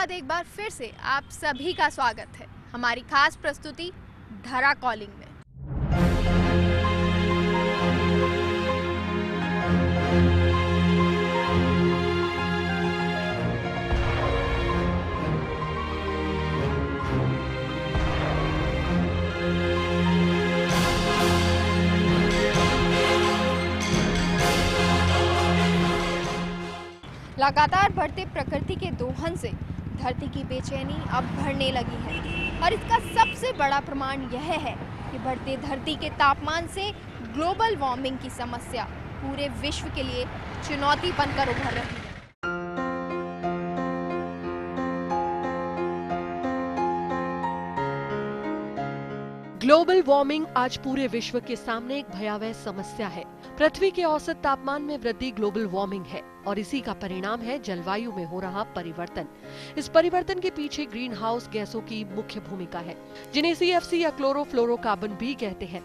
बाद एक बार फिर से आप सभी का स्वागत है हमारी खास प्रस्तुति धरा कॉलिंग में। लगातार बढ़ते प्रकृति के दोहन से धरती की बेचैनी अब बढ़ने लगी है और इसका सबसे बड़ा प्रमाण यह है कि बढ़ते धरती के तापमान से ग्लोबल वार्मिंग की समस्या पूरे विश्व के लिए चुनौती बनकर उभर रही है। ग्लोबल वार्मिंग आज पूरे विश्व के सामने एक भयावह समस्या है। पृथ्वी के औसत तापमान में वृद्धि ग्लोबल वार्मिंग है और इसी का परिणाम है जलवायु में हो रहा परिवर्तन। इस परिवर्तन के पीछे ग्रीन हाउस गैसों की मुख्य भूमिका है, जिन्हें CFC या क्लोरोफ्लोरोकार्बन भी कहते हैं।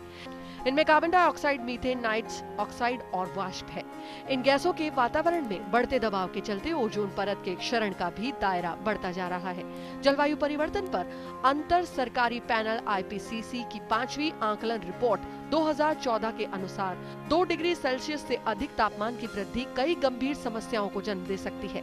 इनमें carbon dioxide, methane, nitrous oxide और वाष्प है। इन गैसों के वातावरण में बढ़ते दबाव के चलते ओजोन परत के क्षरण का भी दायरा बढ़ता जा रहा है। जलवायु परिवर्तन पर अंतर सरकारी पैनल IPCC की 5वीं आकलन रिपोर्ट 2014 के अनुसार 2 डिग्री सेल्सियस से अधिक तापमान की वृद्धि कई गंभीर समस्याओं को जन्म दे सकती है।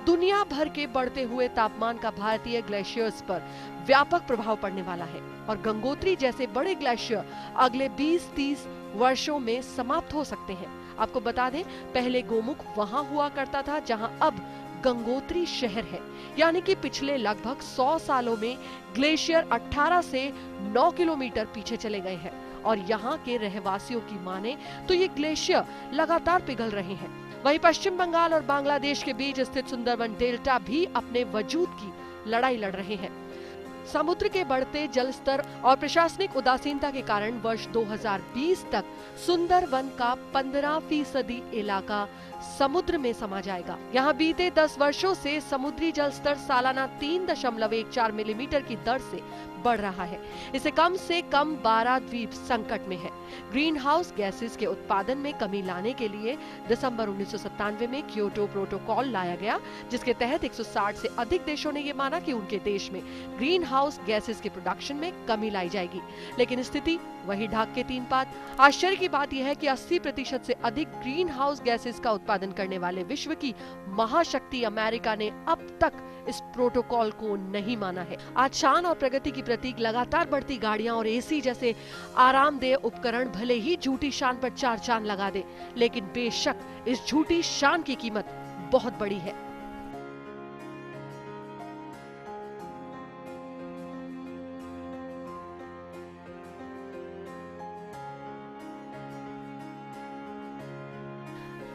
दुनिया भर के बढ़ते हुए तापमान का भारतीय ग्लेशियर्स पर व्यापक प्रभाव पड़ने वाला है और गंगोत्री जैसे बड़े ग्लेशियर अगले 20-30 वर्षों में समाप्त हो सकते हैं। आपको बता दें, पहले गोमुख वहां हुआ करता था जहां अब गंगोत्री शहर है, यानी कि पिछले लगभग 100 सालों में ग्लेशियर 18 से 9 किलोमीटर पीछे चले गए हैं और यहाँ के रहवासियों की माने तो ये ग्लेशियर लगातार पिघल रहे हैं। वहीं पश्चिम बंगाल और बांग्लादेश के बीच स्थित सुंदरवन डेल्टा भी अपने वजूद की लड़ाई लड़ रहे हैं। समुद्र के बढ़ते जल स्तर और प्रशासनिक उदासीनता के कारण वर्ष 2020 तक सुंदरवन का 15% इलाका समुद्र में समा जाएगा। यहाँ बीते 10 वर्षों से समुद्री जल स्तर सालाना 3.14 मिलीमीटर की दर से बढ़ रहा है। इसे कम से कम 12 द्वीप संकट में है। ग्रीन हाउस गैसेस के उत्पादन में कमी लाने के लिए दिसंबर 1997 में क्योटो प्रोटोकॉल लाया गया, जिसके तहत 160 से अधिक देशों ने ये माना कि उनके देश में ग्रीन हाउस गैसेस के प्रोडक्शन में कमी लाई जाएगी, लेकिन स्थिति वही ढाक के तीन पात। आश्चर्य की बात यह है कि 80% से अधिक ग्रीन हाउस गैसेस का उत्पादन करने वाले विश्व की महाशक्ति अमेरिका ने अब तक इस प्रोटोकॉल को नहीं माना है। आज शान और प्रगति की प्रतीक लगातार बढ़ती गाड़ियां और AC जैसे आरामदेह उपकरण भले ही झूठी शान पर 4 चांद लगा दे, लेकिन बेशक इस झूठी शान की कीमत बहुत बड़ी है।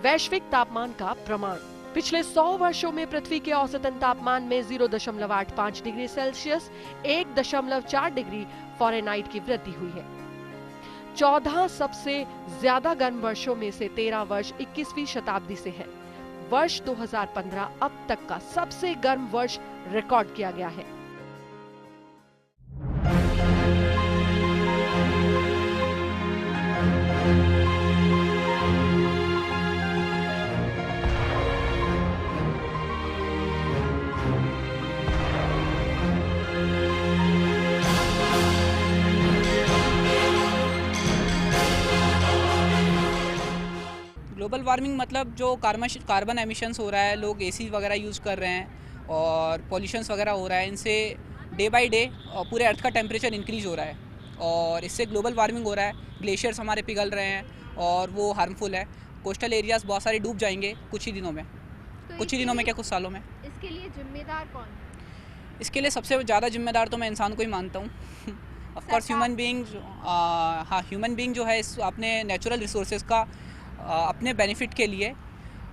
वैश्विक तापमान का प्रमाण। पिछले 100 वर्षों में पृथ्वी के औसतन तापमान में 0.85 डिग्री सेल्सियस 1.4 डिग्री फ़ारेनहाइट की वृद्धि हुई है। 14 सबसे ज्यादा गर्म वर्षों में से 13 वर्ष 21वीं शताब्दी से है। वर्ष 2015 अब तक का सबसे गर्म वर्ष रिकॉर्ड किया गया है। ग्लोबल वार्मिंग मतलब जो कार्बन एमिशंस हो रहा है, लोग AC वगैरह यूज़ कर रहे हैं और पॉल्यूशंस वगैरह हो रहा है, इनसे डे बाय डे पूरे अर्थ का टेम्परेचर इंक्रीज़ हो रहा है और इससे ग्लोबल वार्मिंग हो रहा है। ग्लेशियर्स हमारे पिघल रहे हैं और वो हार्मफुल है। कोस्टल एरियाज़ बहुत सारे डूब जाएंगे कुछ ही दिनों में, क्या कुछ सालों में। इसके लिए जिम्मेदार कौन है? इसके लिए सबसे ज़्यादा जिम्मेदार तो मैं इंसान को ही मानता हूँ। ऑफ कोर्स ह्यूमन बीइंग जो है अपने नेचुरल रिसोर्सेज का अपने बेनिफिट के लिए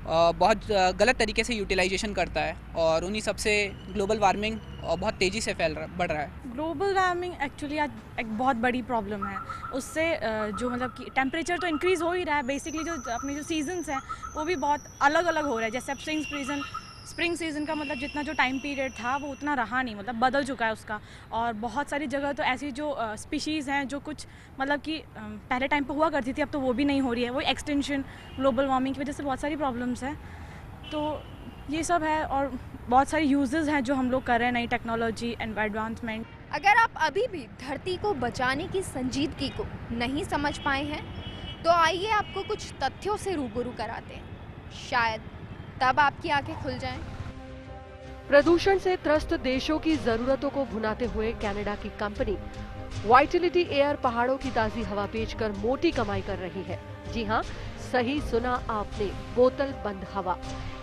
बहुत गलत तरीके से यूटिलाइजेशन करता है और उन्हीं सबसे ग्लोबल वार्मिंग बहुत तेज़ी से बढ़ रहा है। ग्लोबल वार्मिंग एक्चुअली आज एक बहुत बड़ी प्रॉब्लम है। उससे जो मतलब कि टेम्परेचर तो इंक्रीज़ हो ही रहा है, बेसिकली जो अपने जो सीजन्स हैं वो भी बहुत अलग अलग हो रहा है। जैसे अब स्प्रिंग सीज़न का मतलब जितना जो टाइम पीरियड था वो उतना रहा नहीं, मतलब बदल चुका है उसका। और बहुत सारी जगह तो ऐसी जो स्पीशीज़ हैं जो कुछ मतलब कि पहले टाइम पे हुआ करती थी, अब तो वो भी नहीं हो रही है। वो एक्सटेंशन ग्लोबल वार्मिंग की वजह से बहुत सारी प्रॉब्लम्स हैं, तो ये सब है। और बहुत सारे यूजेस हैं जो हम लोग कर रहे हैं, नई टेक्नोलॉजी एंड एडवांसमेंट। अगर आप अभी भी धरती को बचाने की संजीदगी को नहीं समझ पाए हैं तो आइए आपको कुछ तथ्यों से रूबरू कराते हैं, शायद तब आपकी आंखें खुल जाएं। प्रदूषण से त्रस्त देशों की जरूरतों को भुनाते हुए कनाडा की कंपनी वाइटलिटी एयर पहाड़ों की ताजी हवा बेचकर मोटी कमाई कर रही है। जी हाँ, सही सुना आपने, बोतल बंद हवा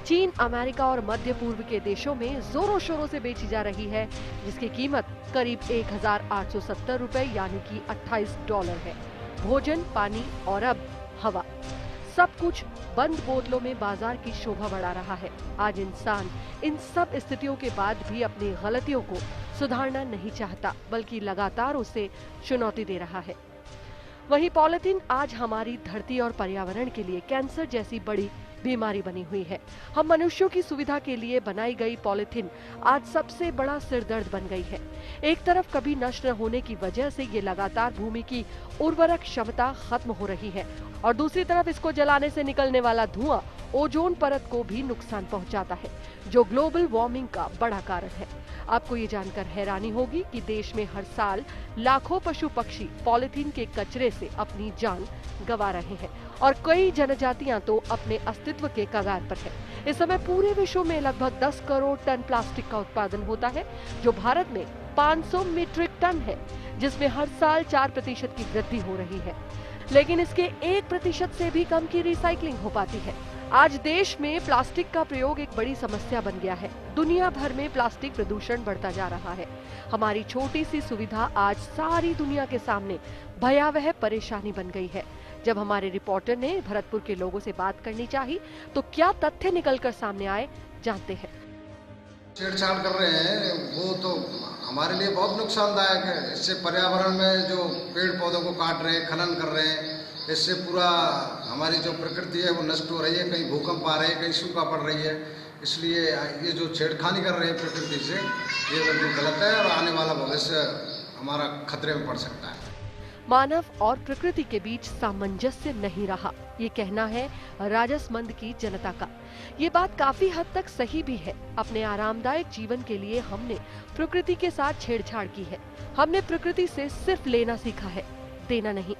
चीन, अमेरिका और मध्य पूर्व के देशों में जोरों शोरों से बेची जा रही है, जिसकी कीमत करीब 1870 रुपए यानी कि $28 है। भोजन, पानी और अब हवा, सब कुछ बंद बोतलों में बाजार की शोभा बढ़ा रहा है। आज इंसान इन सब स्थितियों के बाद भी अपनी गलतियों को सुधारना नहीं चाहता, बल्कि लगातार उसे चुनौती दे रहा है। वहीं पॉलिथीन आज हमारी धरती और पर्यावरण के लिए कैंसर जैसी बड़ी बीमारी बनी हुई है। हम मनुष्यों की सुविधा के लिए बनाई गई पॉलिथीन आज सबसे बड़ा सिरदर्द बन गई है। एक तरफ कभी नष्ट न होने की वजह से ये लगातार भूमि की उर्वरक क्षमता खत्म हो रही है और दूसरी तरफ इसको जलाने से निकलने वाला धुआं ओजोन परत को भी नुकसान पहुंचाता है, जो ग्लोबल वार्मिंग का बड़ा कारण है। आपको ये जानकर हैरानी होगी कि देश में हर साल लाखों पशु पक्षी पॉलिथीन के कचरे से अपनी जान गंवा रहे हैं और कई जनजातियां तो अपने अस्तित्व के कगार पर है। इस समय पूरे विश्व में लगभग 10 करोड़ टन प्लास्टिक का उत्पादन होता है, जो भारत में 500 मीट्रिक टन है, जिसमें हर साल 4% की वृद्धि हो रही है, लेकिन इसके 1% से भी कम की रिसाइकलिंग हो पाती है। आज देश में प्लास्टिक का प्रयोग एक बड़ी समस्या बन गया है। दुनिया भर में प्लास्टिक प्रदूषण बढ़ता जा रहा है। हमारी छोटी सी सुविधा आज सारी दुनिया के सामने भयावह परेशानी बन गई है। जब हमारे रिपोर्टर ने भरतपुर के लोगों से बात करनी चाहिए तो क्या तथ्य निकलकर सामने आए, जानते हैं। छेड़छाड़ कर रहे हैं वो तो हमारे लिए बहुत नुकसानदायक है। इससे पर्यावरण में जो पेड़ पौधों को काट रहे हैं, खनन कर रहे हैं, इससे पूरा हमारी जो प्रकृति है वो नष्ट हो रही है। कहीं भूकंप आ रहे हैं, कहीं सूखा पड़ रही है। इसलिए ये जो छेड़खानी कर रहे हैं प्रकृति से, ये बिल्कुल गलत है और आने वाला भविष्य हमारा खतरे में पड़ सकता है। मानव और प्रकृति के बीच सामंजस्य नहीं रहा, ये कहना है राजसमंद की जनता का। ये बात काफी हद तक सही भी है। अपने आरामदायक जीवन के लिए हमने प्रकृति के साथ छेड़छाड़ की है। हमने प्रकृति से सिर्फ लेना सीखा है, देना नहीं।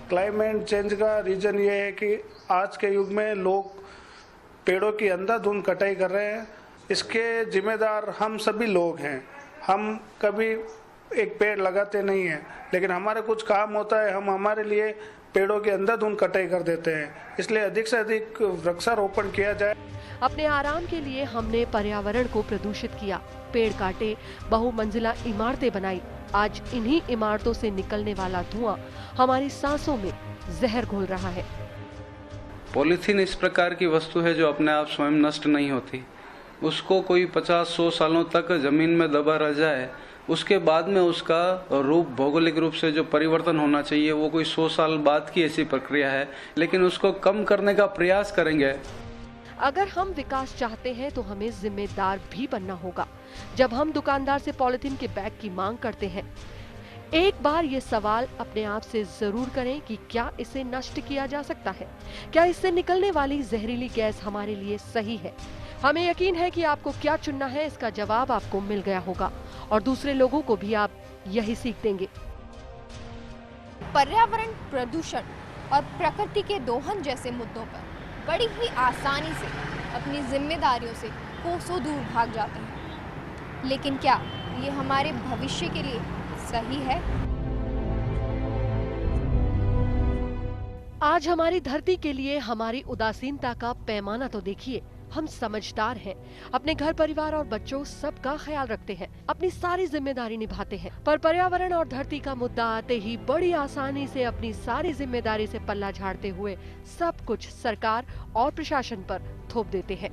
क्लाइमेट चेंज का रीजन ये है कि आज के युग में लोग पेड़ों की अंधाधुंध कटाई कर रहे हैं। इसके जिम्मेदार हम सभी लोग हैं। हम कभी एक पेड़ लगाते नहीं हैं, लेकिन हमारे कुछ काम होता है, हम हमारे लिए पेड़ों की अंधाधुंध कटाई कर देते हैं। इसलिए अधिक से अधिक वृक्षारोपण किया जाए। अपने आराम के लिए हमने पर्यावरण को प्रदूषित किया, पेड़ काटे, बहुमंजिला इमारतें बनाई। आज इन्हीं इमारतों से निकलने वाला धुआं हमारी सांसों में जहर घोल रहा है। पॉलीथीन इस प्रकार की वस्तु है जो अपने आप स्वयं नष्ट नहीं होती। उसको कोई 50-100 सालों तक जमीन में दबा रह जाए, उसके बाद में उसका रूप, भौगोलिक रूप से जो परिवर्तन होना चाहिए वो कोई 100 साल बाद की ऐसी प्रक्रिया है, लेकिन उसको कम करने का प्रयास करेंगे। अगर हम विकास चाहते हैं तो हमें जिम्मेदार भी बनना होगा। जब हम दुकानदार से पॉलिथीन के बैग की मांग करते हैं, एक बार ये सवाल अपने आप से जरूर करें कि क्या इसे नष्ट किया जा सकता है? क्या इससे निकलने वाली जहरीली गैस हमारे लिए सही है? हमें यकीन है कि आपको क्या चुनना है, इसका जवाब आपको मिल गया होगा और दूसरे लोगों को भी आप यही सीख देंगे। पर्यावरण प्रदूषण और प्रकृति के दोहन जैसे मुद्दों पर बड़ी ही आसानी से अपनी जिम्मेदारियों से कोसों दूर भाग जाते हैं, लेकिन क्या ये हमारे भविष्य के लिए सही है? आज हमारी धरती के लिए हमारी उदासीनता का पैमाना तो देखिए। हम समझदार हैं, अपने घर परिवार और बच्चों सबका ख्याल रखते हैं, अपनी सारी जिम्मेदारी निभाते हैं, पर पर्यावरण और धरती का मुद्दा आते ही बड़ी आसानी से अपनी सारी जिम्मेदारी से पल्ला झाड़ते हुए सब कुछ सरकार और प्रशासन पर थोप देते हैं।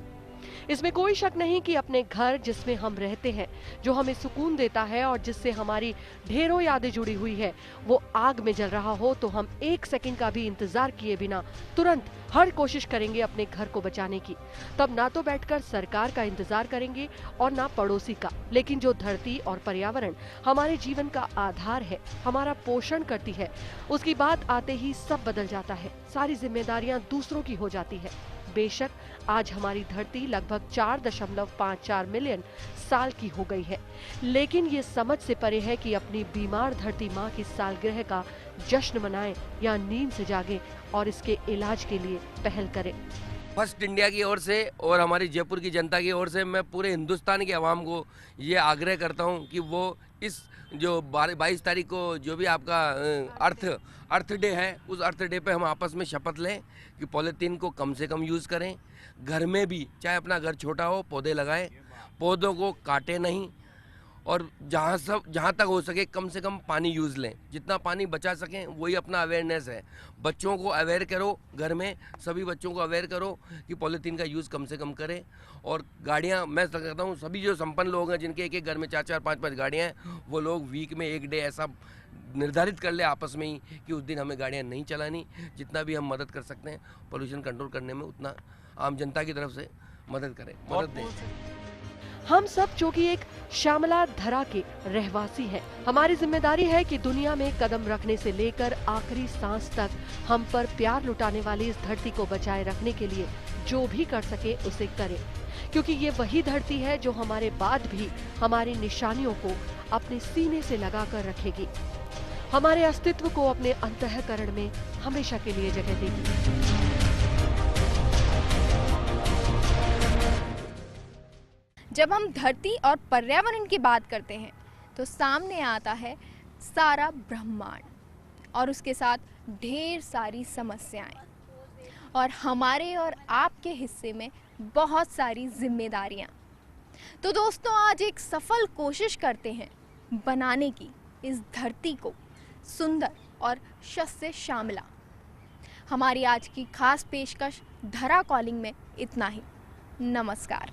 इसमें कोई शक नहीं कि अपने घर जिसमें हम रहते हैं, जो हमें सुकून देता है और जिससे हमारी ढेरों यादें जुड़ी हुई है, वो आग में जल रहा हो तो हम एक सेकंड का भी इंतजार किए बिना तुरंत हर कोशिश करेंगे अपने घर को बचाने की। तब ना तो बैठकर सरकार का इंतजार करेंगे और ना पड़ोसी का, लेकिन जो धरती और पर्यावरण हमारे जीवन का आधार है, हमारा पोषण करती है, उसकी बात आते ही सब बदल जाता है। सारी जिम्मेदारियां दूसरों की हो जाती है। बेशक आज हमारी धरती लगभग 4.54 मिलियन साल की हो गई है, लेकिन ये समझ से परे है कि अपनी बीमार धरती माँ की सालगिरह का जश्न मनाएं या नींद से जागें और इसके इलाज के लिए पहल करें। फर्स्ट इंडिया की ओर से और हमारी जयपुर की जनता की ओर से मैं पूरे हिंदुस्तान के आवाम को ये आग्रह करता हूँ कि वो इस जो 22 तारीख को जो भी आपका अर्थ डे है, उस अर्थ डे पे हम आपस में शपथ लें कि पॉलीथीन को कम से कम यूज़ करें। घर में भी चाहे अपना घर छोटा हो पौधे लगाएं, पौधों को काटें नहीं, और जहाँ तक हो सके कम से कम पानी यूज़ लें, जितना पानी बचा सकें वही अपना अवेयरनेस है। बच्चों को अवेयर करो, घर में सभी बच्चों को अवेयर करो कि पॉलीथीन का यूज़ कम से कम करें। और गाड़ियाँ, मैं कहता हूँ सभी जो संपन्न लोग हैं जिनके एक एक घर में 4-4, 5-5 गाड़ियाँ हैं, वो लोग वीक में एक डे ऐसा निर्धारित कर ले आपस में ही कि उस दिन हमें गाड़ियाँ नहीं चलानी। जितना भी हम मदद कर सकते हैं पोल्यूशन कंट्रोल करने में, उतना आम जनता की तरफ से मदद करें, मदद दें। हम सब जो कि एक श्यामला धरा के रहवासी हैं, हमारी जिम्मेदारी है कि दुनिया में कदम रखने से लेकर आखिरी सांस तक हम पर प्यार लुटाने वाली इस धरती को बचाए रखने के लिए जो भी कर सके उसे करें, क्योंकि ये वही धरती है जो हमारे बाद भी हमारी निशानियों को अपने सीने से लगा कर रखेगी, हमारे अस्तित्व को अपने अंतःकरण में हमेशा के लिए जगह देगी। जब हम धरती और पर्यावरण की बात करते हैं तो सामने आता है सारा ब्रह्मांड और उसके साथ ढेर सारी समस्याएं, और हमारे और आपके हिस्से में बहुत सारी जिम्मेदारियां। तो दोस्तों, आज एक सफल कोशिश करते हैं बनाने की इस धरती को सुंदर और शस्य श्यामला। हमारी आज की खास पेशकश धरा कॉलिंग में इतना ही। नमस्कार।